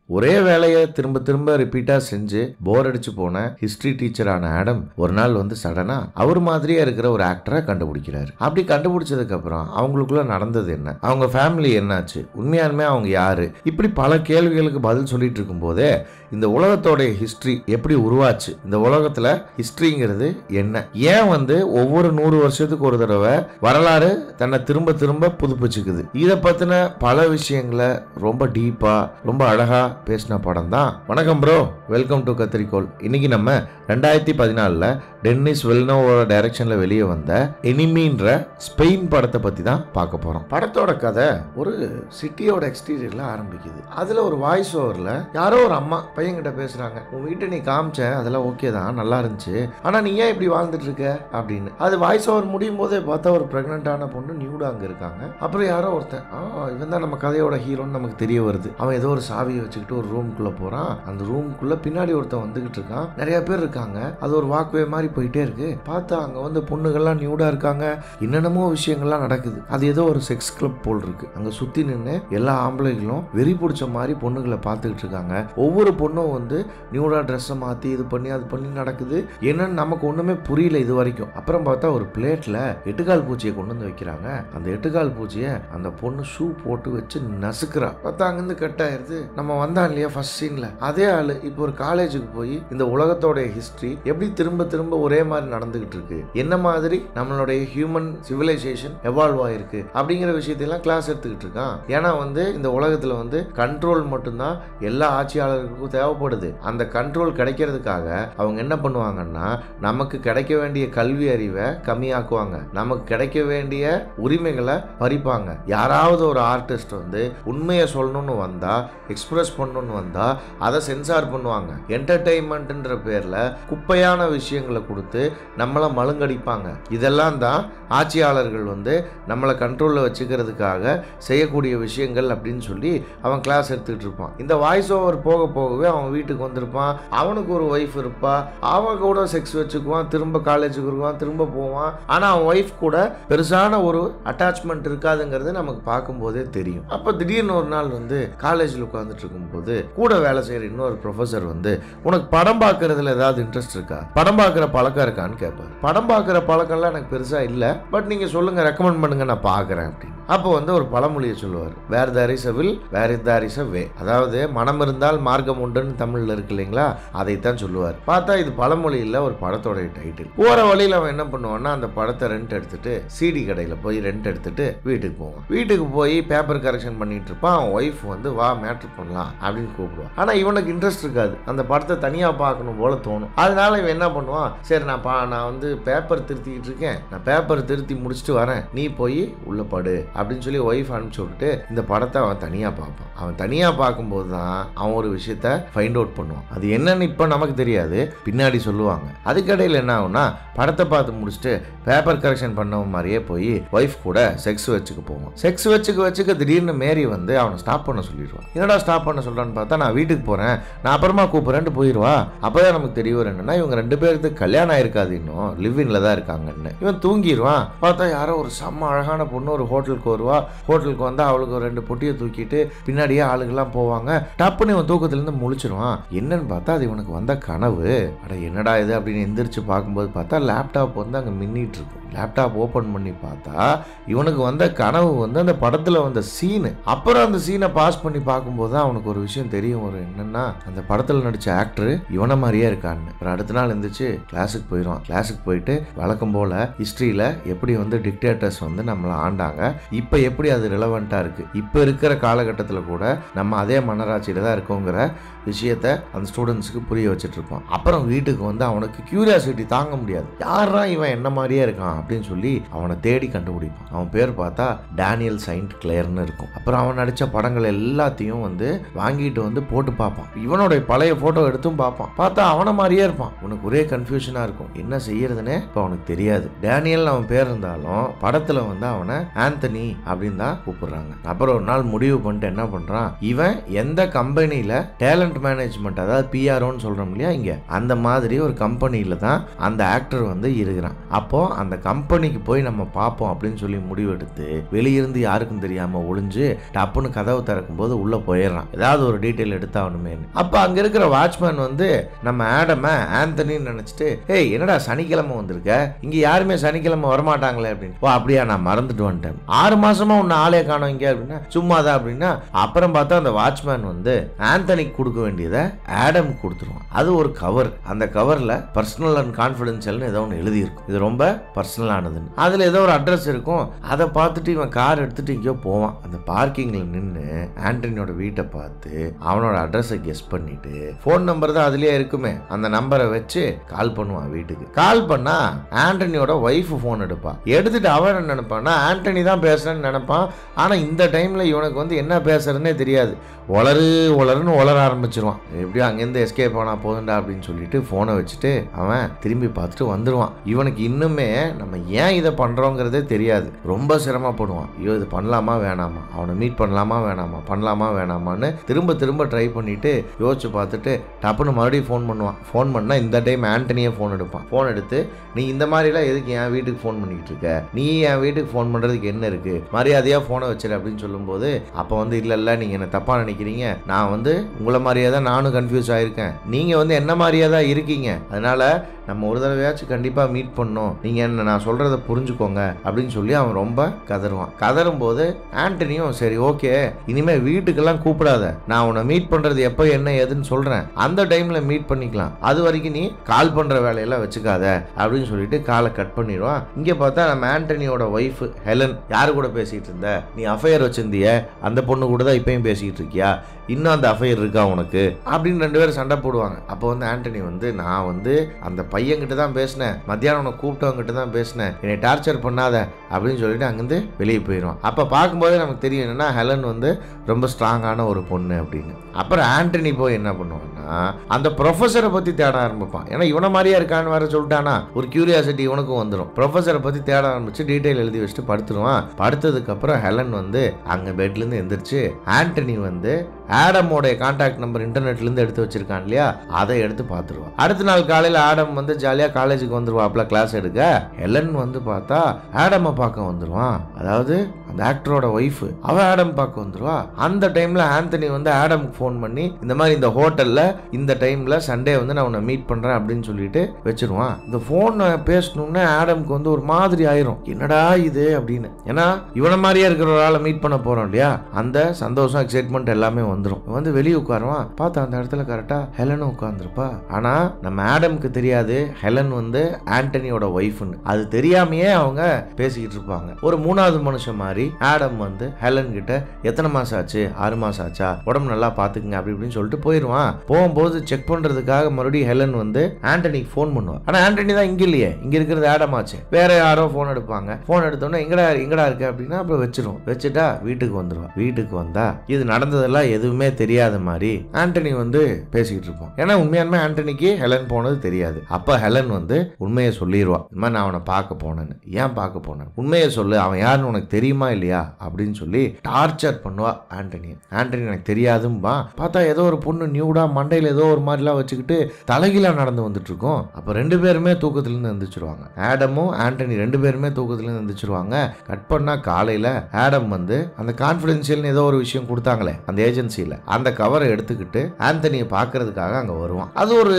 ஒரே வேலையை திரும்ப திரும்ப ரிப்பீட்டா செஞ்சு போர் அடிச்சு போன ஹிஸ்டரி டீச்சரான ஆடம் ஒரு நாள் சடனா அவர் மாதிரியே இருக்கிற ஒரு ஆக்டரை கண்டுபிடிக்கிறாரு. அப்படி கண்டுபிடிச்சதுக்கு அப்புறம் அவங்களுக்குள்ள நடந்தது என்ன, அவங்க ஃபேமிலி என்னாச்சு, உண்மையாலுமே அவங்க யாரு, இப்படி பல கேள்விகளுக்கு பதில் சொல்லிட்டு இருக்கும் போதே இந்த உலகத்தோட ஹிஸ்டரி எப்படி உருவாச்சு, இந்த உலகத்துல ஹிஸ்டரிங்கிறது என்ன, ஏன் ஒவ்வொரு 100 வருஷத்துக்கு ஒரு தடவை வரலாறு தன்னை திரும்ப திரும்ப புதுப்பிச்சுக்குது, இதை பத்தின பல விஷயங்களை ரொம்ப டீப்பா ரொம்ப அழகா பேசின படம் தான். வணக்கம் ப்ரோ, வெல்கம் டு கத்திரிக்கோல். இன்னைக்கு நம்ம 2014 டென்னிஸ் வில்னோவோட டைரக்ஷன்ல வெளியே வந்த எனிமின்ற ஸ்பெயின் படத்தை பத்தி தான் பார்க்க போறோம். படத்தோட கதை ஒரு சிட்டியோட எக்ஸ்டீரியர்ல ஆரம்பிக்குது. அதுல ஒரு வாய்ஸ் ஓவர்ல யாரோ ஒரு அம்மா பையன்கிட்ட பேசுறாங்க. உன் வீட்டை நீ காமிச்சேன், அதெல்லாம் ஓகே தான், நல்லா இருந்துச்சு, ஆனா நீ ஏன் இப்படி வாழ்ந்துட்டு இருக்க அப்படின்னு. அது வாய்ஸ் ஓவர் முடியும் போதே பார்த்தா ஒரு பிரெக்னன்டான பொண்ணு நியூடா அங்க இருக்காங்க. அப்புறம் யாரோ ஒருத்தன், இவன் தான் நம்ம கதையோட ஹீரோன்னு நமக்கு தெரிய வருது. அவன் ஏதோ ஒரு சாவியை வச்சுக்கிட்டு ஒரு ரூம்குள்ள போறான். அந்த ரூம்குள்ள பின்னாடி ஒருத்தன் வந்துகிட்டு இருக்கான். நிறைய பேர் இருக்காங்க. அது ஒரு வாக்வே மாதிரி போயிட்டே இருக்கு. பார்த்தா அங்க பொண்ணுகள்லாம் நியூடா இருக்காங்க. என்னென்னமோ விஷயங்கள்லாம் நடக்குது. அது ஏதோ ஒரு செக்ஸ் கிளப் போல் இருக்கு. அங்க சுத்தி நின்று எல்லா ஆம்பளைகளும் வெறி பிடிச்ச மாதிரி பொண்ணுகளை பார்த்துக்கிட்டு இருக்காங்க. ஒவ்வொரு பொண்ணும் நியூடா ட்ரெஸ்ஸை மாத்தி இது பண்ணி அது பண்ணி நடக்குது. என்னன்னு நமக்கு ஒண்ணுமே புரியல இது வரைக்கும். அப்புறம் பார்த்தா ஒரு பிளேட்ல எட்டுக்கால் பூச்சியை கொண்டு வந்து வைக்கிறாங்க. அந்த எட்டுக்கால் பூச்சியை அந்த பொண்ணு ஷூ போட்டு வச்சு நசுக்கிறா. பார்த்தா அங்கிருந்து கட் ஆயிருது. நம்ம வந்தான் இல்லையா ஃபர்ஸ்ட் சீன்ல, அதே ஆளு இப்போ ஒரு காலேஜுக்கு போய் இந்த உலகத்தோட ஹிஸ்டரி எப்படி திரும்ப திரும்ப ஒரே மாதிரி நடந்துகிட்டு இருக்கு, என்ன மாதிரி நம்மளுடைய ஹியூமன் சிவிலைசேஷன் எவால்வ் ஆயிருக்கு அப்படிங்கிற விஷயத்தையெல்லாம் கிளாஸ் எடுத்துக்கிட்டு இருக்கான். ஏன்னா இந்த உலகத்துல கண்ட்ரோல் மட்டும்தான் எல்லா ஆட்சியாளர்களுக்கும் தேவைப்படுது. அந்த கண்ட்ரோல் கிடைக்கிறதுக்காக அவங்க என்ன பண்ணுவாங்கன்னா நமக்கு கிடைக்க வேண்டிய கல்வி அறிவை கம்மியாக்குவாங்க, நமக்கு கிடைக்க வேண்டிய உரிமைகளை பறிப்பாங்க. யாராவது ஒரு ஆர்டிஸ்ட் உண்மையை சொல்லணும்னு வந்தா, எக்ஸ்பிரஸ் பண்ணணும்னு வந்தா அதை சென்சார் பண்ணுவாங்க. என்டர்டெயின்மெண்ட்ன்ற பேர்ல குப்பையான விஷயங்களை கொடுத்து நம்மளை மழுங்கடிப்பாங்க. இதெல்லாம் தான் ஆட்சியாளர்கள் நம்மளை கண்ட்ரோல்ல வச்சுக்கிறதுக்காக செய்யக்கூடிய விஷயங்கள் அப்படின்னு சொல்லி அவன் கிளாஸ் எடுத்துக்கிட்டு இருப்பான். இந்த வாய்ஸ் ஓவர் போக போகவே அவன் வீட்டுக்கு வந்திருப்பான். அவனுக்கு ஒரு ஒய்ஃப் இருப்பா. அவன் கூட செக்ஸ் வச்சுக்குவான், திரும்ப காலேஜுக்கு வருவான், திரும்ப போவான். ஆனா அவன் ஒய்ஃப் கூட பெருசான ஒரு அட்டாச்மெண்ட் இருக்காதுங்கிறது நமக்கு பார்க்கும் போதே தெரியும். அப்ப திடீர்னு ஒரு நாள் காலேஜில் உட்கார்ந்துட்டு இருக்கும் போது கூட வேலை செய்யற இன்னொரு ப்ரொஃபசர் உனக்கு படம் பார்க்கறதுல ஏதாவது இன்ட்ரெஸ்ட் இருக்கா, படம் பார்க்குற பழக்கம் இருக்கான்னு கேட்பார். படம் பார்க்குற பழக்கம்லாம் எனக்கு பெருசா இல்லை, பட் நீங்க சொல்லுங்க, ரெக்கமெண்ட் பண்ணுங்க, நான் பார்க்குறேன் அப்படின்னு. அப்போ ஒரு பழமொழியை சொல்லுவார், where there is a will where there is a way. அதாவது மனம் இருந்தால் மார்க்கம் உண்டுன்னு தமிழ்ல இருக்கு இல்லைங்களா, அதைத்தான் சொல்லுவார். பார்த்தா இது பழமொழி இல்ல, ஒரு படத்தோட டைட்டில். போற வழியில் அவன் என்ன பண்ணுவான்னா அந்த படத்தை ரெண்ட் எடுத்துட்டு சிடி கடையில போய் ரெண்ட் எடுத்துட்டு வீட்டுக்கு போவான். வீட்டுக்கு போய் பேப்பர் கரெக்ஷன் பண்ணிட்டு இருப்பான். அவன் ஒய்ஃப் வா மேட்ரு பண்ணலாம் அப்படின்னு கூப்பிடுவான். ஆனா இவனுக்கு இன்ட்ரெஸ்ட் இருக்காது, அந்த படத்தை தனியா பார்க்கணும் போல தோணும். அதனால இவன் என்ன பண்ணுவான், சரி நான் பேப்பர் திருத்திக்கிட்டு இருக்கேன், நான் பேப்பர் திருத்தி முடிச்சுட்டு வரேன், நீ போய் உள்ள படு அப்படின்னு சொல்லி ஒய்ஃப் அனுப்பிச்சு விட்டுட்டு இந்த படத்தை அவன் தனியா பார்ப்பான். அவன் தனியா பார்க்கும்போது தான் அவன் ஒரு விஷயத்த ஃபைண்ட் அவுட் பண்ணுவான். அது என்னன்னு இப்ப நமக்கு தெரியாது, பின்னாடி சொல்லுவாங்க. அதுக்கடையில் என்ன ஆகும்னா படத்தை பார்த்து முடிச்சுட்டு பேப்பர் கரெக்ஷன் பண்ண மாதிரியே போய் ஒய்ஃப் கூட செக்ஸ் வச்சுக்க போவான். செக்ஸ் வச்சுக்க திடீர்னு மேரி அவனை ஸ்டாப் பண்ண சொல்லிடுவான். என்னடா ஸ்டாப் பண்ண சொல்றான்னு பார்த்தா, நான் வீட்டுக்கு போறேன், நான் அப்புறமா கூப்பிடுறேன்னு போயிடுவா. அப்பதான் நமக்கு தெரிய வரும் என்னன்னா இவங்க 2 பேருக்கு கல்யாணம் ஆயிருக்காது, இன்னும் லிவ் இன்ல தான் இருக்காங்கன்னு. இவன் தூங்கிடுவான். பார்த்தா யாரோ ஒரு செம்ம அழகான பொண்ணு ஒரு ஹோட்டலுக்கு வருவா. ஹோட்டலுக்கு வந்தா அவளுக்கு ஒரு 2 பொட்டியை தூக்கிட்டு பின்னாடியே ஆளுகள்லாம் போவாங்க. டப்புன்னு இவன் தூக்கத்திலிருந்து முழிச்சிருவான். என்னன்னு பார்த்தா அது இவனுக்கு வந்த கனவு. அட என்னடா இது அப்படின்னு எந்திரிச்சு பார்க்கும்போது பார்த்தா லேப்டாப் அங்க மின்னிட்டு இருக்கும். லேப்டாப் ஓபன் பண்ணி பார்த்தா இவனுக்கு வந்த கனவு அந்த படத்துல வந்த சீனு. அப்புறம் அந்த சீனை பாஸ் பண்ணி பார்க்கும்போது தான் அவனுக்கு ஒரு விஷயம் தெரியும். ஒரு என்னன்னா அந்த படத்துல நடிச்ச ஆக்டர் இவன மாதிரியே இருக்கான்னு. அடுத்த நாள் இருந்துச்சு கிளாஸுக்கு போயிடுவான். கிளாஸுக்கு போயிட்டு வழக்கம் போல ஹிஸ்டரியில எப்படி டிக்டேட்டர்ஸ் நம்மளை ஆண்டாங்க, இப்ப எப்படி அது ரிலவெண்டா இருக்கு, இப்ப இருக்கிற காலகட்டத்தில் கூட நம்ம அதே மன்னராட்சியில தான் இருக்கோங்கிற விஷயத்த அந்த ஸ்டூடெண்ட்ஸுக்கு புரிய வச்சுட்டு இருப்பான். அப்புறம் வீட்டுக்கு அவனுக்கு கியூரியாசிட்டி தாங்க முடியாது, யாரா இவன் என்ன மாதிரியே இருக்கான் அப்படின்னு சொல்லி அவனை தேடி கண்டுபிடிப்பான். அவன் பேர் பார்த்தா டேனியல் செயின்ட் கிளேர்னு இருக்கும். அப்புறம் அவன் நடிச்ச படங்கள் எல்லாத்தையும் வாங்கிட்டு போட்டு பார்ப்பான். இவனுடைய பழைய போட்டோ எடுத்தும் பார்ப்பான். பார்த்தா அவனை மாதிரியே இருப்பான். உனக்கு ஒரே கன்ஃபியூஷனா இருக்கும், என்ன செய்யறதுன்னு இப்ப அவனுக்கு தெரியாது. டேனியல் அவன் பேர் இருந்தாலும் படத்துல அவனை ஆந்தனி அப்படின்னு தான் கூப்பிடுறாங்க. அப்புறம் ஒரு நாள் முடிவு பண்ணிட்டு என்ன பண்றான், இவன் எந்த கம்பெனியில டேலண்ட் மேனேஜ்மெண்ட், அதாவது பிஆர்ஓன்னு சொல்றோம் இல்லையா, இங்க அந்த மாதிரி ஒரு கம்பெனியில தான் அந்த ஆக்டர் இருக்கிறான். அப்போ அந்த கம்பெனிக்கு போய் நம்ம பார்ப்போம் அப்படின்னு சொல்லி முடிவெடுத்து வெளியிருந்து யாருக்கும் தெரியாம ஒளிஞ்சு டப்புன்னு கதவு திறக்கும் போது உள்ள போயிடுறான். ஏதாவது ஏதாவது ஒரு டீட்டெயில் எடுத்தாகணுமே. அப்ப அங்க இருக்கிற வாட்ச்மேன் வந்து நம்ம ஆடம ஆந்தனின்னு நினைச்சிட்டு, ஏய் என்னடா சனிக்கிழமை வந்திருக்க, இங்க யாருமே சனிக்கிழமை வரமாட்டாங்களே அப்படின்னு. ஓ அப்படியா, நான் மறந்துட்டு வந்துட்டேன், 6 மாசமா உன்னை ஆளே காணோம் இங்க அப்படின்னா. சும்மாதான் அப்படின்னா. அப்புறம் பார்த்தா அந்த வாட்ச்மேன் வந்து ஆந்தனிக்கு கொடுக்க வேண்டியதை ஆடம் கொடுத்துருவான். அது ஒரு கவர். அந்த கவர்ல பர்சனல் அண்ட் கான்ஃபிடென்ஷியல்னு ஏதோ ஒன்று எழுதி இருக்கும், இது ரொம்ப பர்சனலானதுன்னு. அதுல ஏதோ ஒரு அட்ரஸ் இருக்கும். அதை பார்த்துட்டு இவன் கார் எடுத்துட்டு இங்கேயோ போவான். அந்த பார்க்கிங்ல நின்று ஆண்டனியோட வீட்டை பார்த்து அவனோட அட்ரஸை கெஸ் பண்ணிட்டு, போன் நம்பர் தான் அதுலயே இருக்குமே, அந்த நம்பரை வச்சு கால் பண்ணுவான் வீட்டுக்கு. கால் பண்ணா ஆண்டனியோட ஒய்ஃப் போன் எடுப்பா. எடுத்துட்டு அவன் என்ன நினைப்பான்னா, ஆண்டனி தான் பேசுறேன்னு நினைப்பான். ஆனா இந்த டைம்ல இவனுக்கு வந்து என்ன பேசுறதுன்னே தெரியாது. ஒளருன்னு ஒளர ஆரம்பிச்சிருவான். எப்படியும் அங்கேருந்து எஸ்கேப் ஆனா போதுண்டா அப்படின்னு சொல்லிட்டு போனை வச்சுட்டு அவன் திரும்பி பார்த்துட்டு வந்துடுவான். இவனுக்கு இன்னுமே நம்ம ஏன் இதை பண்றோங்கிறதே தெரியாது. ரொம்ப சிரமப்படுவான். ஐயோ இது பண்ணலாமா வேணாமா, அவனை மீட் பண்ணலாமா வேணாமான்னு திரும்ப திரும்ப ட்ரை பண்ணிட்டு யோசிச்சு பார்த்துட்டு டப்புன்னு மறுபடியும் ஃபோன் பண்ணுவான். ஃபோன் பண்ணா இந்த டைம் ஆண்டனியே ஃபோன் எடுப்பான். ஃபோன் எடுத்து, நீ இந்த மாதிரிலாம் எதுக்கு என் வீட்டுக்கு ஃபோன் பண்ணிக்கிட்டு இருக்க, நீ என் வீட்டுக்கு ஃபோன் பண்றதுக்கு என்ன இருக்கு, மரியாதையா ஃபோனை வச்சிரு அப்படின்னு சொல்லும்போது, அப்போ வந்து இல்ல நீங்க என்ன தப்பா நினைக்கிறீங்க, நான் வந்து உங்களை மாதிரியே தான் நானும் கன்ஃபியூஸ் ஆயிருக்கேன், நீங்க வந்து என்ன மாதிரியே தான் இருக்கீங்க, அதனால நம்ம ஒரு தடவையாச்சும் கண்டிப்பா மீட் பண்ணோம், நீங்க என்ன நான் சொல்றதை புரிஞ்சுக்கோங்க அப்படின்னு சொல்லி அவன் ரொம்ப கதறுவான். கதறும் போது ஆண்டனியும் சரி ஓகே, இனிமே வீட்டுக்கெல்லாம் கூப்பிடாத, நான் உன்னை மீட் பண்றது எப்போ என்ன ஏதுன்னு சொல்றேன், அந்த டைம்ல மீட் பண்ணிக்கலாம், அது வரைக்கும் நீ கால் பண்ற வேலையெல்லாம் வச்சுக்காத அப்படின்னு சொல்லிட்டு காலை கட் பண்ணிடுவான். இங்க பார்த்தா நம்ம ஆண்டனியோட ஒய்ஃப் ஹெலன், யாரு கூட பேசிட்டு இருந்த, நீ அஃபையர் வச்சிருந்திய அந்த பொண்ணு கூட தான் இப்பயும் பேசிக்கிட்டு இருக்கியா, இன்னும் அந்த அஃபையர் இருக்கா உனக்கு அப்படின்னு 2 பேரும் சண்டை போடுவாங்க. அப்போ வந்து ஆண்டனி வந்து, நான் வந்து அந்த பையன்கிட்ட தான் பேசினேன், மத்தியானம் உனக்கு கூப்பிட்டவங்கிட்ட தான் பேசினேன், என்னை டார்ச்சர் பண்ணாத அப்படின்னு சொல்லிட்டு அங்கிருந்து வெளியே போயிடுவான். அப்போ பார்க்கும்போதே நமக்கு தெரியும் என்னன்னா ஹெலன் வந்து ரொம்ப ஸ்ட்ராங்கான ஒரு பொண்ணு அப்படின்னு. அப்புறம் ஆண்டனி போய் என்ன பண்ணுவான்னா, அந்த ப்ரொஃபஸரை பத்தி தேட ஆரம்பிப்பான். ஏன்னா இவனை மாதிரியா இருக்கான்னு வேற சொல்லிட்டானா, ஒரு கியூரியாசிட்டி இவனுக்கும் வந்துடும். ப்ரொஃபஸரை பத்தி தேட ஆரம்பிச்சு டீட்டெயில் எழுதி வச்சுட்டு படுத்துருவான். படுத்ததுக்கு அப்புறம் ஹெலன் வந்து அங்க பெட்ல இருந்து எந்திரிச்சு ஆண்டனி வந்து ஆடமோட கான்டாக்ட் நம்பர் இன்டர்நெட்ல இருந்து எடுத்து வச்சிருக்கான் இல்லையா, அதை எடுத்து பார்த்துருவான். அடுத்த நாள் காலையில ஆடம் வந்து ஜாலியா காலேஜுக்கு வந்துருவாப்ல கிளாஸ் எடுக்க. ஹெலன் வந்து பார்த்தா ஆடமை பார்க்க வந்துருவான். அதாவது அந்த ஆக்டரோட ஒய்ஃப், அவ ஆடம் பார்க்க வந்துருவா. அந்த டைம்ல ஆந்தனி வந்து ஆடமுக்கு ஃபோன் பண்ணி, இந்த மாதிரி இந்த ஹோட்டல்ல இந்த டைம்ல சண்டே வந்து நான் உன்னை மீட் பண்றேன் அப்படின்னு சொல்லிட்டு வச்சிருவான். இந்த போன் பேசணும்னு ஆடமுக்கு வந்து ஒரு மாதிரி ஆயிரும், என்னடா இது அப்படின்னு. ஏன்னா இவனை மாதிரியே இருக்கிற ஒரு ஆளை மீட் பண்ண போறோம் இல்லையா, அந்த சந்தோஷம் எக்ஸைட்மெண்ட் எல்லாமே வந்துரும். வந்து வெளியே உட்காருவான். பார்த்தா அந்த இடத்துல கரெக்டா ஹெலனும் உட்கார்ந்துருப்பா. ஆனா நம்ம ஆடமுக்கு தெரியாது ஹெலன் வந்து ஆண்டனியோட ஒய்ஃப்னு. அது தெரியாமையே அவங்க பேசிக்கிட்டு இருப்பாங்க. ஒரு 3வது மனுஷன் மாதிரி ஆடம் வந்து ஹெலன் கிட்ட, எத்தனை மாசம் ஆச்சு, 6 மாசம் ஆச்சா, உடம்பு நல்லா பாத்துக்குங்க அப்படி இப்படின்னு சொல்லிட்டு போயிடுவான். போகும்போது செக் பண்றதுக்காக மறுபடியும் ஹெலன் வந்து ஆண்டனிக்கு ஃபோன் பண்ணுவான். ஆனா ஆண்டனி தான் இங்க இல்லையே, இங்க இருக்கிறது ஆடம் ஆச்சு. வேற யாரோ ஃபோன் எடுப்பாங்க. ஃபோன் எடுத்தோன்னா எங்கடா இருக்கு அப்படின்னா அப்புறம் வச்சுட்டா வீட்டுக்கு வந்துருவான். வீட்டுக்கு வந்தா இது நடந்ததெல்லாம் எதுவுமே தெரியாத மாதிரி ஆண்டனி வந்து பேசிக்கிட்டு இருப்பான். ஏன்னா உண்மையாலுமே ஆண்டனிக்கு ஹெலன் போனது தெரியாது. அப்ப ஹெலன் வந்து உண்மையை சொல்லிடுவான். இந்த மாதிரி நான் அவனை பார்க்க போனேன்னு. ஏன் பார்க்க போனேன், உண்மையை சொல்லு, அவன் யாருன்னு உனக்கு தெரியுமா இல்லையா அப்படின்னு சொல்லி டார்ச்சர் பண்ணுவா ஆண்டனி. எனக்கு தெரியாதும்பா. பார்த்தா ஏதோ ஒரு பொண்ணு நியூடா மண்டையில ஏதோ ஒரு மாதிரிலாம் வச்சுக்கிட்டு தலைகீழா நடந்து வந்துட்டு இருக்கும். அப்ப 2 பேருமே தூக்கத்துல இருந்து எந்திரிச்சிருவாங்க. ஆடமும் ஆண்டனி 2 பேருமே தூக்கத்துல இருந்து எந்திரிச்சிருவாங்க. கட் பண்ணா காலையில ஆடம் வந்து அந்த கான்பிடென்ஷியல் ஏதோ ஒரு விஷயம் கொடுத்தாங்களே அந்த ஏஜென்சியில, அந்த கவரை எடுத்துக்கிட்டு ஆண்டனியை பார்க்கறதுக்காக அங்க வருவான். அது ஒரு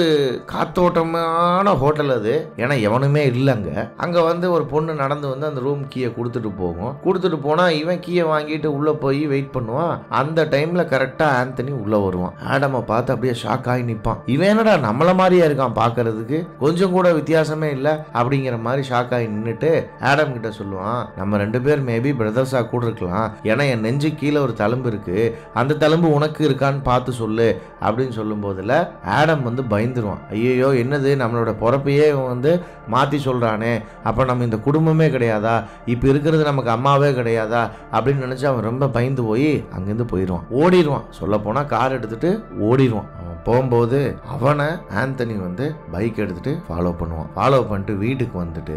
காத்தோட்டமான ஹோட்டல் அது. ஏன்னா எவனுமே இல்லைங்க. அங்க வந்து ஒரு பொண்ணு நடந்து வந்து அந்த ரூம் கீயை கொடுத்துட்டு போகும். கொடுத்துட்டு போனா இவன் கீயை வாங்கிட்டு உள்ள போய் வெயிட் பண்ணுவான். அந்த டைம்ல கரெக்டா ஆண்டனி உள்ள வருவான். ஆடமை பார்த்து அப்படியே ஷாக் ஆகி நிப்பான். இவன் என்னடா நம்மள மாதிரியா இருக்கான், பார்க்கறதுக்கு கொஞ்சம் கூட வித்தியாசமே இல்ல அப்படிங்கிற மாதிரி ஷாக் ஆகி நின்னுட்டு ஆடம் கிட்ட சொல்லுவான், நம்ம 2 பேர் மேபி பிரதர்ஸா கூட இருக்கலாம், ஏன்னா என் நெஞ்சு கீழே ஒரு தழும்பு இருக்கு, அந்த தழும்பு உனக்கு இருக்கான்னு பார்த்து சொல்லு அப்படின்னு சொல்லும் போதுல ஆடம் வந்து பயந்துருவான். ஐயோ என்னது, நம்மளோட பொறப்பையே வந்து மாத்தி சொல்றானே, அப்ப நம்ம இந்த குடும்பமே கிடையாதா, இப்ப இருக்கிறது நமக்கு அம்மாவே கிடையாதா அப்படின்னு நினைச்சு அவன் ரொம்ப பயந்து போய் அங்கிருந்து போயிடுவான். ஓடிடுவான். சொல்ல போனா கார் எடுத்துட்டு ஓடிடுவான். அவன் போகும்போது அவனை ஆந்தனி வந்து பைக் எடுத்துட்டு ஃபாலோ பண்ணுவான். ஃபாலோ பண்ணிட்டு வீட்டுக்கு வந்துட்டு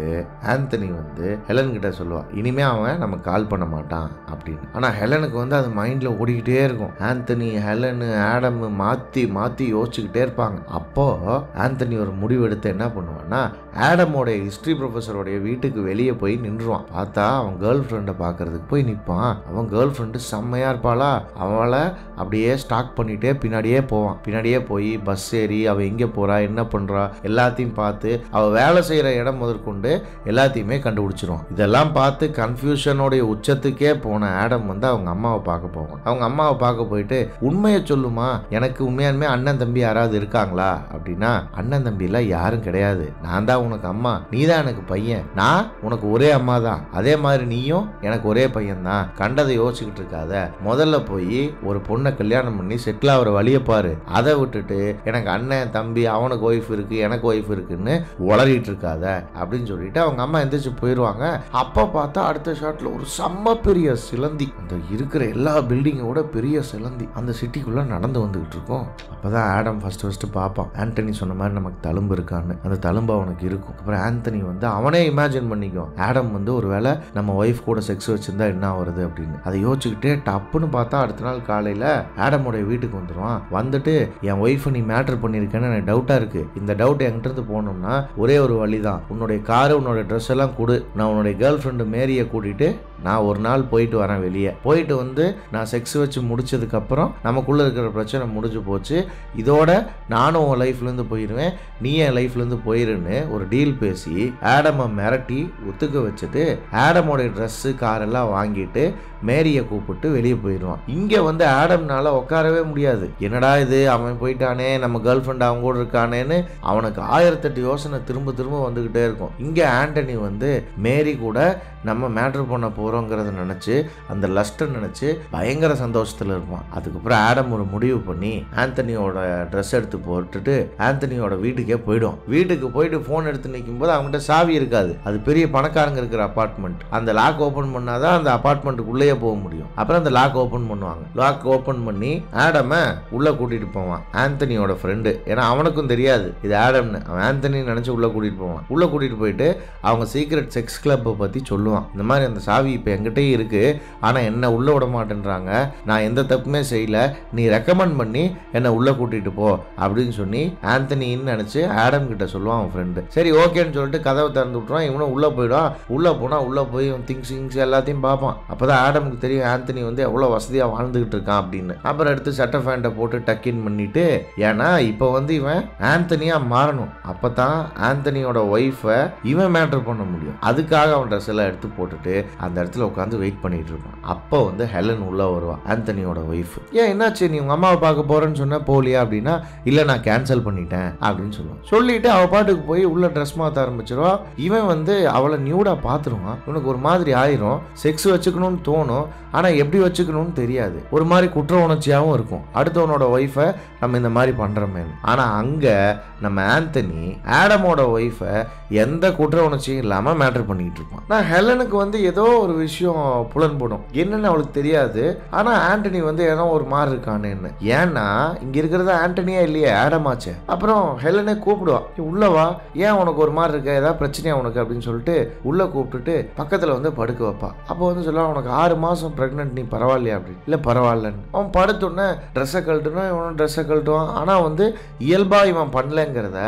ஆந்தனி வந்து ஹெலன் கிட்ட சொல்லுவான், இனிமே அவன் நமக்கு கால் பண்ண மாட்டான் அப்படின்னு. ஆனா ஹெலனுக்கு வந்து அது மைண்ட்ல ஓடிக்கிட்டே இருக்கும். ஆந்தனி, ஹெலன், ஆடம் மாத்தி மாத்தி யோசிச்சுக்கிட்டே இருப்பாங்க. அப்போ ஆந்தனி ஒரு முடிவு எடுத்து என்ன பண்ணுவான்னா, ஆடமோட ஹிஸ்டரி ப்ரொஃபஸரோடைய வீட்டுக்கு வெளியே போய் நின்றுவான். பார்த்தா அவன் கேர்ள் ஃப்ரெண்டை பார்க்கறதுக்கு போய் நிற்பான். அவன் கேர்ள் ஃப்ரெண்டு செம்மையா இருப்பாளா, அவளை அப்படியே ஸ்டாக் பண்ணிட்டே பின்னாடியே போவான். பின்னாடியே போய் பஸ் ஏறி அவ எங்க போறா, என்ன பண்றா எல்லாத்தையும் பார்த்து அவ வேலை செய்யற இடம் முதற்கொண்டு எல்லாத்தையுமே கண்டுபிடிச்சிருவான். இதெல்லாம் பார்த்து கன்ஃபியூஷனோடைய உச்சத்துக்கே போன ஆடம் வந்து அவங்க அம்மாவை பார்க்க போவான். அவங்க அம்மாவை பார்க்க போயிட்டு, உண்மையை சொல்லுமா, எனக்கு உண்மையாலுமே அண்ணன் தம்பி யாராவது இருக்காங்களா அப்படின்னா, அண்ணன் தம்பி எல்லாம் யாரும் கிடையாது, நான் தான் உனக்கு அம்மா, நீ தான் எனக்கு பையன், நான் உனக்கு ஒரே அம்மா தான், அதே மாதிரி நீயும் எனக்கு ஒரே பையன் தான், கண்டதை யோசிச்சுக்கிட்டு இருக்காத, முதல்ல போய் ஒரு பொண்ணை கல்யாணம் பண்ணி செட்டில் ஆகிற வழியை பாரு, அதை விட்டுட்டு எனக்கு அண்ணன் தம்பி அவனுக்கு ஒய்ஃப் இருக்கு எனக்கு ஒய்ஃப் இருக்குன்னு உளறிட்டு இருக்காத அப்படின்னு சொல்லிட்டு அவங்க அம்மா எந்திரிச்சு போயிடுவாங்க. அப்ப பார்த்தா அடுத்த ஷாட்ல ஒரு செம்ம பெரிய சிலந்தி, அந்த இருக்கிற எல்லா பில்டிங்கோட பெரிய சிலந்தி அந்த சிட்டிக்குள்ள நடந்து வந்துகிட்டு இருக்கும். அப்பதான் ஆடம் ஃபர்ஸ்ட் பார்ப்பான், ஆண்டனி சொன்ன மாதிரி நமக்கு தழும்பு இருக்கான்னு. அந்த தழும்பு அவனுக்கு இருக்கும். அப்புறம் ஆந்தனி வந்து அவனே இமேஜின் பண்ணிக்கும், ஆடம் வந்து ஒருவேளை நம்ம ஒய்ஃப் கூட செக்ஸ் வச்சிருந்தா என்ன வருது அப்படின்னு. அதை யோசிச்சுக்கிட்டே டப்புன்னு பார்த்தா அடுத்த நாள் காலையில ஆடமோட வீட்டுக்கு வந்துடுவான். வந்துட்டு, என் ஒய்ஃபை நீ மேட்டர் பண்ணியிருக்கேன்னு எனக்கு டவுட்டா இருக்கு, இந்த டவுட் என்கிட்ட இருந்து போகணும்னா ஒரே ஒரு வழிதான், உன்னுடைய காரு உன்னோட ட்ரெஸ் எல்லாம் கொடு, நான் உன்னுடைய கேர்ள் ஃப்ரெண்டு மேரியை கூட்டிட்டு நான் ஒரு நாள் போயிட்டு வரேன், வெளியே போயிட்டு வந்து நான் செக்ஸ் வச்சு முடிச்சதுக்கு அப்புறம் நமக்குள்ள இருக்கிற பிரச்சனை முடிஞ்சு போச்சு, இதோட நானும் உன் லைஃப்ல இருந்து போயிடுவேன், நீ என் லைஃப்ல இருந்து போயிருன்னு ஒரு டீல் பேசி ஆடமை மிரட்டி ஒத்துக்க வச்சுட்டு ஆடமோட ட்ரெஸ் கார் எல்லாம் வாங்கிட்டு மேரியை கூப்பிட்டு வெளியே போயிடுவான். இங்க வந்து ஆடம்னால உட்காரவே முடியாது, என்னடா இது அவன் போயிட்டானே, நம்ம கேர்ள் ஃப்ரெண்ட் அவங்க கூட இருக்கானேன்னு அவனுக்கு 1008 யோசனை திரும்ப திரும்ப வந்துகிட்டே இருக்கும். இங்க ஆண்டனி வந்து மேரி கூட நம்ம மேட்டர் பண்ண போறோங்கிறத நினைச்சு அந்த லஸ்ட்டை நினைச்சு பயங்கர சந்தோஷத்துல இருப்பான். அதுக்கப்புறம் ஆடம் ஒரு முடிவு பண்ணி ஆந்தனியோட ட்ரெஸ் எடுத்து போட்டுட்டு ஆந்தனியோட வீட்டுக்கே போயிடும். வீட்டுக்கு போயிட்டு போன் எடுத்து நிற்கும் போது அவங்ககிட்ட சாவி இருக்காது, அது பெரிய பணக்காரங்க இருக்கிற அபார்ட்மெண்ட், அந்த லாக் ஓபன் பண்ணாதான் அந்த அபார்ட்மெண்ட்டுக்குள்ளேயே போக முடியும். அப்புறம் அந்த லாக் ஓபன் பண்ணுவாங்க. லாக் ஓபன் பண்ணி ஆடம உள்ள கூட்டிட்டு போவான், ஆந்தனியோட ஃப்ரெண்டு. ஏன்னா அவனுக்கும் தெரியாது இது ஆடம்னு, அவன் ஆந்தனி நினைச்சு உள்ள கூட்டிட்டு போவான். உள்ள கூட்டிட்டு போயிட்டு அவங்க சீக்ரெட் செக்ஸ் கிளப்பை பத்தி சொல்லுவான். இந்த மாதிரி அந்த சாவி இப்ப என்கிட்டே இருக்கு, ஆனா என்ன உள்ள விட மாட்டேன்றாங்க, நான் எந்த தப்புமே செய்யல, நீ ரெக்கமெண்ட் பண்ணி என்ன உள்ள கூட்டிட்டு போ அப்படின்னு சொல்லி ஆந்தனின்னு நினைச்சு ஆடம் கிட்ட சொல்லுவான் அவன் ஃப்ரெண்டு. சரி ஓகேன்னு சொல்லிட்டு கதவை திறந்து விட்டுருவான். இவனும் உள்ள போயிடுவான். உள்ள போனா உள்ள போய் திங்ஸ் எல்லாத்தையும் பார்ப்பான். அப்பதான் ஆடமுக்கு தெரியும் ஆந்தனி வந்து எவ்வளவு வசதியா வாழ்ந்துகிட்டு இருக்கான் அப்படின்னு. அப்புறம் எடுத்து சட்டை ஃபேண்டை போட்டு டக்கின் பண்ணிட்டு, ஏன்னா இப்ப வந்து இவன் ஆந்தனியா மாறணும், அப்பதான் ஆந்தனியோட ஒய்ஃபை இவன் மேட்டர் பண்ண முடியும். அதுக்காக அவன் ட்ரெஸ் எல்லாம் எடுத்து போட்டுட்டு அந்த இடத்துல உட்காந்து வெயிட் பண்ணிட்டு இருப்பான். அப்போ வந்து ஹெலன் உள்ள வருவான், ஆந்தனியோட ஒய்ஃப். ஏன் என்னாச்சு, நீ உங்க அம்மாவை பார்க்க போறேன்னு சொன்ன போலியா அப்படின்னா, இல்ல நான் கேன்சல் பண்ணிட்டேன் அப்படின்னு சொல்லுவான். சொல்லிட்டு அவ பாட்டுக்கு போய் உள்ள ட்ரெஸ் மாத்த ஆரம்பிச்சிருவா. இவன் வந்து அவளை நியூடா பாத்துருவான். இவனுக்கு ஒரு மாதிரி ஆயிரும், செக்ஸ் வச்சுக்கணும்னு தோணும், ஆனா எப்படி வச்சுக்கணும்னு தெரியாது, ஒரு மாதிரி குற்ற உணர்ச்சியாகவும் இருக்கும், அடுத்தவனோட ஒய்ஃபை நம்ம இந்த மாதிரி பண்றோமே. ஆனா அங்க நம்ம ஆந்தனி ஆடமோட ஒய்ஃபை எந்த குற்ற உணர்ச்சியும் இல்லாம மேட்டர் பண்ணிட்டு இருப்பான். நான் ஹெலனுக்கு வந்து ஏதோ ஒரு விஷயம் புலன் போடும், என்னன்னு அவளுக்கு தெரியாது, ஆனா ஆண்டனி வந்து ஏதோ ஒரு மாதிரி இருக்கானேன்னு. ஏன்னா இங்க இருக்கிறது ஆண்டனியா இல்லையே, ஆடமாச்சே. அப்புறம் ஹெலனே கூப்பிடுவா, உள்ளவா, ஏன் உனக்கு ஒரு மாதிரி இருக்க, ஏதாவது பிரச்சனையா உனக்கு அப்படின்னு சொல்லிட்டு உள்ள கூப்பிட்டுட்டு பக்கத்துல வந்து படுக்க வைப்பா. அப்போ வந்து சொல்லுவா, உனக்கு 6 மாசம் பிரெக்னென்ட், நீ பரவாயில்லையா அப்படின்னு. இல்ல பரவாயில்லன்னு. அவன் படுத்தோடனே ட்ரெஸ்ஸை கழட்டுனா இவனும் ட்ரெஸ்ஸை கழட்டுவான். ஆனா வந்து இயல்பா இவன் பண்ணலங்கிறத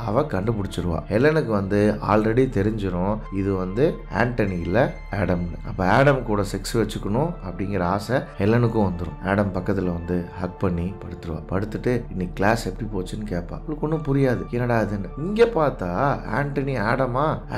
அவ கண்டுபிடிச்சிருவா. ஹெலனுக்கு வந்து ஆல்ரெடி தெரிஞ்சிடும் இது வந்து ஆண்டனி இல்ல ஆடம்னு. அப்ப ஆடம் கூட செக்ஸ் வச்சுக்கணும் அப்படிங்கிற ஆசை ஹெலனுக்கும் வந்துடும். ஆடம் பக்கத்துல வந்து ஹக் பண்ணி படுத்துருவா. படுத்துட்டு இன்னைக்கு கிளாஸ் எப்படி போச்சுன்னு கேட்பா. அவளுக்கு ஒன்றும் புரியாது, என்னடா அதுன்னு. இங்க பார்த்தா ஆண்டனி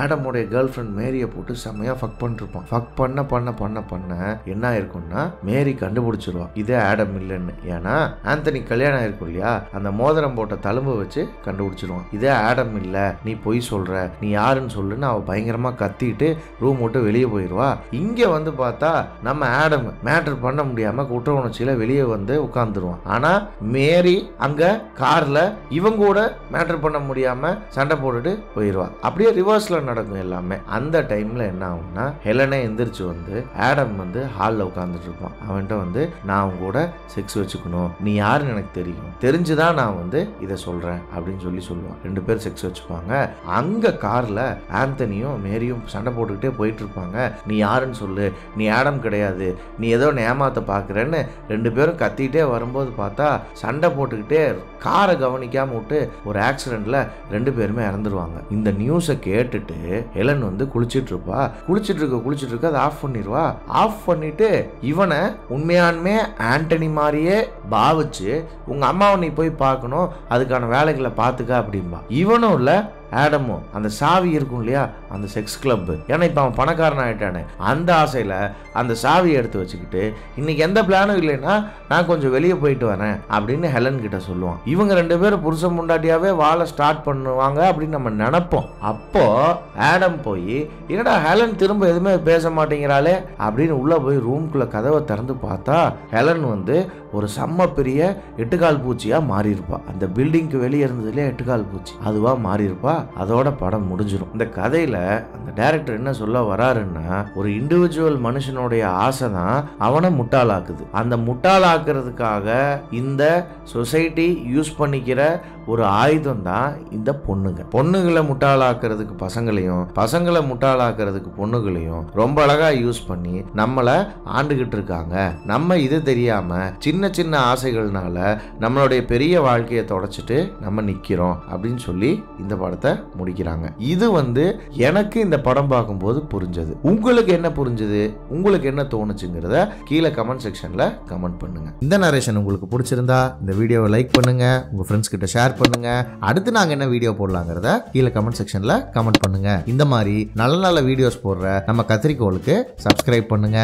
ஆடமோடைய கேர்ள் ஃப்ரெண்ட் மேரியை போட்டு செம்மையா ஃபக் பண்ணிருப்பான். ஃபக் பண்ண பண்ண பண்ண பண்ண என்ன ஆயிருக்கும்னா, மேரி கண்டுபிடிச்சிருவா இதே ஆடம் இல்லைன்னு. ஏன்னா ஆந்தனி கல்யாணம் ஆயிருக்கும் இல்லையா, அந்த மோதிரம் போட்ட தழும்பு வச்சு கண்டுபிடிச்சிருவான், இதே ஆடம் இல்ல, நீ பொய் சொல்ற, நீ யாருன்னு சொல்லுன்னு அவ பயங்கரமா கத்திட்டு ரூம் விட்டு வெளியே போயிடுவா. இங்க வந்து பார்த்தா நம்ம ஆடம் மேட்டர் பண்ண முடியாம குற்ற உணர்ச்சியில வெளியே வந்து உட்கார்ந்துருவான். ஆனா மேரி அங்க கார்ல இவங்க கூட மேட்டர் பண்ண முடியாம சண்டை போட்டுட்டு போயிடுவா. அப்படியே ரிவர்ஸ்ல நடக்கும் எல்லாமே. அந்த டைம்ல என்ன ஆகும்னா, ஹெலனே எந்திரிச்சு வந்து ஆடம் வந்து வந்து ஹாலில் உட்காந்துட்டு இருப்பான். அவன்கிட்ட வந்து நான் அவங்க கூட செக்ஸ் வச்சுக்கணும், நீ யாருன்னு எனக்கு தெரியும், தெரிஞ்சுதான் நான் வந்து இதை சொல்றேன் அப்படின்னு சொல்லுவான். 2 பேர் செக்ஸ் வச்சுப்பாங்க. அங்க கார்ல ஆந்தனியும் மேரியும் சண்டை போட்டுக்கிட்டே போயிட்டு இருப்பாங்க. நீ யாருன்னு சொல்லு, நீ ஆடம் கிடையாது, நீ ஏதோ ஏமாத்த பாக்குறேன்னு 2 பேரும் கத்திட்டே வரும்போது பார்த்தா சண்டை போட்டுக்கிட்டே காரை கவனிக்காம விட்டு ஒரு ஆக்சிடென்ட்ல 2 பேருமே இறந்துருவாங்க. இந்த நியூஸை கேட்டுட்டு ஹெலன் வந்து குளிச்சிட்டு இருக்க அதை ஆஃப் பண்ணிடுவா. ஆஃப் பண்ணிட்டு இவனை உண்மையானுமே ஆண்டனி மாதிரியே பாவிச்சு உங்க அம்மாவை நீ போய் பார்க்கணும், அதுக்கான வேலைகளை பார்த்துக்க அப்படின்பா. இவனும் இல்ல ஆடமும் அந்த சாவி இருக்கும் இல்லையா அந்த செக்ஸ் கிளப், ஏன்னா இப்போ அவன் பணக்காரன் ஆகிட்டானே, அந்த ஆசையில் அந்த சாவியை எடுத்து வச்சுக்கிட்டு இன்னைக்கு எந்த பிளானும் இல்லைன்னா நான் கொஞ்சம் வெளியே போயிட்டு வரேன் அப்படின்னு ஹெலன் கிட்ட சொல்லுவான். இவங்க 2 பேரும் புருஷன் முண்டாட்டியாவே வாழ ஸ்டார்ட் பண்ணுவாங்க அப்படின்னு நம்ம நினைப்போம். அப்போ ஆடம் போய் என்னடா ஹெலன் திரும்ப எதுவுமே பேச மாட்டேங்கிறாளே அப்படின்னு உள்ள போய் ரூம்குள்ள கதவை திறந்து பார்த்தா ஹெலன் வந்து ஒரு செம்ம பெரிய 8 கால் பூச்சியா மாறி இருப்பா. அந்த பில்டிங்க்கு வெளியே இருந்ததுலேயே 8 கால் பூச்சி அதுவா மாறி இருப்பா. அதோட படம் முடிஞ்சிடும். இந்த கதையில அந்த டைரக்டர் என்ன சொல்ல வராருன்னா, ஒரு இண்டிவிஜுவல் மனுஷனுடைய ஆசை தான் அவனை முட்டாளாக்குது. அந்த முட்டாளாக்குறதுக்காக இந்த சொசைட்டி யூஸ் பண்ணிக்கிற ஒரு ஆயுதம் தான் இந்த பொண்ணுங்களை முட்டாளாக்குறதுக்கு பசங்களை முட்டாளாக்குறதுக்கு பொண்ணுகளையும் ரொம்ப அழகா யூஸ் பண்ணி நம்மளை ஆண்டுகிட்டு இருக்காங்க. நம்ம இது தெரியாம சின்ன ஆசைகள்னால நம்மளுடைய பெரிய வாழ்க்கையை தொடச்சிட்டு நம்ம நிக்கிறோம் அப்படின்னு சொல்லி இந்த படத்தை முடிக்கிறாங்க. இது வந்து எனக்கு இந்த படம் பார்க்கும்போது புரிஞ்சது. உங்களுக்கு என்ன புரிஞ்சது, உங்களுக்கு என்ன தோணுச்சுங்கிறத கீழே கமெண்ட் செக்ஷன்ல கமெண்ட் பண்ணுங்க. இந்த நரேஷன் உங்களுக்கு பிடிச்சிருந்தா இந்த வீடியோவை லைக் பண்ணுங்க, உங்க ஃப்ரெண்ட்ஸ் கிட்ட ஷேர் பண்ணுங்க. அடுத்து நாங்க என்ன வீடியோ போடலாங்கிறத கீழே கமெண்ட் செக்ஷன்ல கமெண்ட் பண்ணுங்க. இந்த மாதிரி நல்ல வீடியோஸ் போடுற நம்ம கத்திரிக்கோளுக்கு சப்ஸ்கிரைப் பண்ணுங்க.